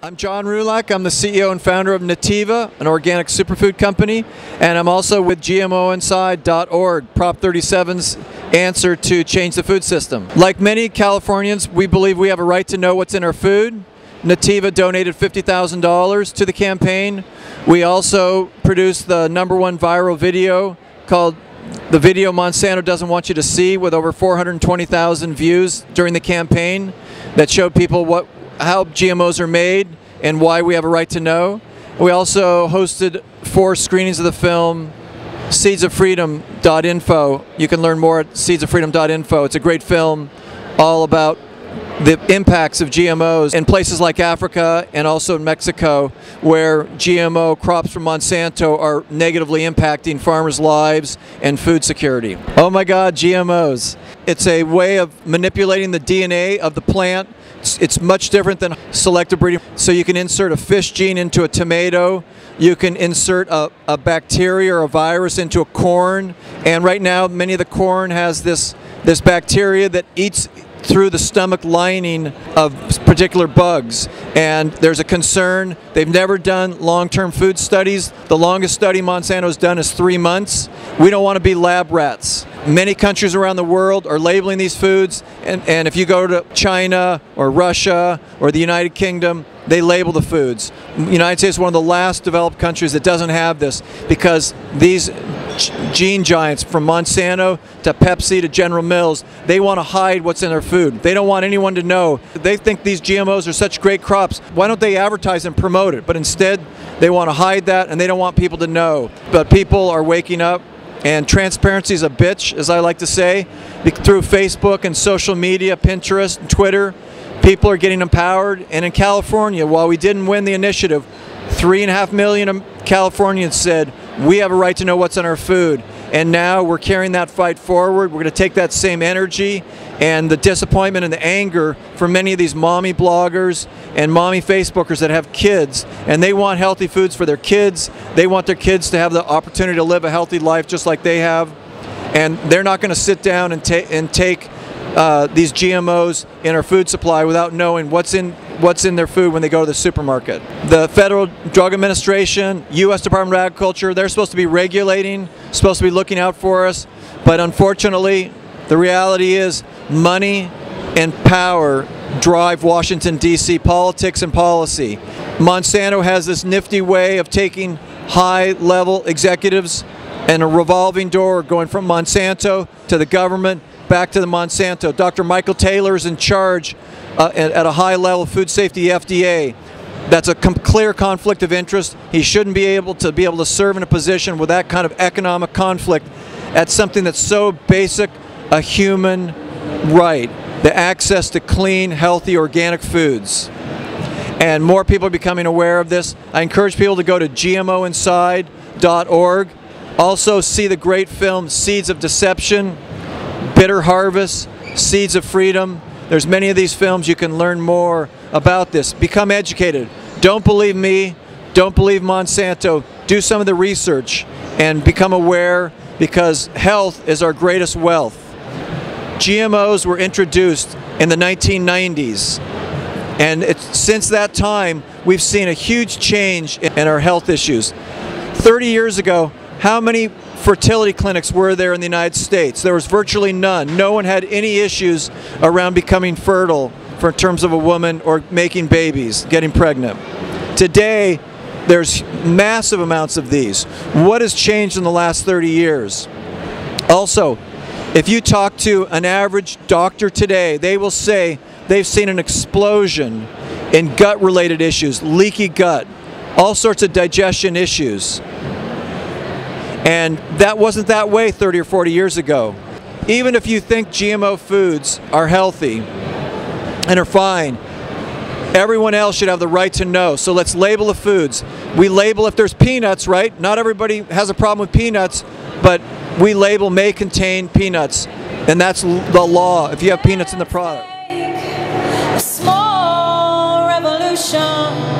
I'm John Roulac. I'm the CEO and founder of Nutiva, an organic superfood company, and I'm also with GMOinside.org, Prop 37's answer to change the food system. Like many Californians, we believe we have a right to know what's in our food. Nutiva donated $50,000 to the campaign. We also produced the #1 viral video called The Video Monsanto Doesn't Want You to See, with over 420,000 views during the campaign, that showed people how GMOs are made and why we have a right to know. We also hosted 4 screenings of the film seedsoffreedom.info. You can learn more at seedsoffreedom.info. It's a great film all about the impacts of GMOs in places like Africa and also in Mexico, where GMO crops from Monsanto are negatively impacting farmers' lives and food security. Oh my God, GMOs. It's a way of manipulating the DNA of the plant. It's much different than selective breeding. So you can insert a fish gene into a tomato, you can insert a bacteria or a virus into a corn, and right now many of the corn has this bacteria that eats through the stomach lining of particular bugs, and there's a concern. They've never done long-term food studies. The longest study Monsanto's done is 3 months. We don't want to be lab rats. Many countries around the world are labeling these foods, and if you go to China or Russia or the United Kingdom, they label the foods. The United States is one of the last developed countries that doesn't have this, because these gene giants, from Monsanto to Pepsi to General Mills, they want to hide what's in their food. They don't want anyone to know. They think these GMOs are such great crops. Why don't they advertise and promote it? But instead, they want to hide that, and they don't want people to know. But people are waking up, and transparency is a bitch, as I like to say. Through Facebook and social media, Pinterest and Twitter, people are getting empowered. And in California, while we didn't win the initiative, 3.5 million Californians said, we have a right to know what's in our food. And now we're carrying that fight forward. We're going to take that same energy and the disappointment and the anger from many of these mommy bloggers and mommy Facebookers that have kids, and they want healthy foods for their kids. They want their kids to have the opportunity to live a healthy life just like they have. And they're not going to sit down and take these GMOs in our food supply without knowing what's in their food when they go to the supermarket. The Federal Drug Administration, U.S. Department of Agriculture, they're supposed to be regulating, supposed to be looking out for us, but unfortunately, the reality is money and power drive Washington, D.C. politics and policy. Monsanto has this nifty way of taking high-level executives and a revolving door going from Monsanto to the government, back to the Monsanto. Dr. Michael Taylor is in charge at a high level of food safety, FDA. That's a clear conflict of interest. He shouldn't be able to serve in a position with that kind of economic conflict at something that's so basic, a human right, the access to clean, healthy, organic foods. And more people are becoming aware of this. I encourage people to go to GMOinside.org. Also see the great film Seeds of Deception, Bitter Harvest, Seeds of Freedom. There's many of these films. You can learn more about this. Become educated. Don't believe me. Don't believe Monsanto. Do some of the research and become aware, because health is our greatest wealth. GMOs were introduced in the 1990s, and since that time we've seen a huge change in our health issues. 30 years ago, how many fertility clinics were there in the United States? There was virtually none. No one had any issues around becoming fertile in terms of a woman or making babies, getting pregnant. Today, there's massive amounts of these. What has changed in the last 30 years? Also, if you talk to an average doctor today, they will say they've seen an explosion in gut-related issues, leaky gut, all sorts of digestion issues. And that wasn't that way 30 or 40 years ago. Even if you think GMO foods are healthy and are fine, everyone else should have the right to know. So let's label the foods. We label if there's peanuts, right? Not everybody has a problem with peanuts, but we label may contain peanuts. And that's the law if you have peanuts in the product. A small revolution.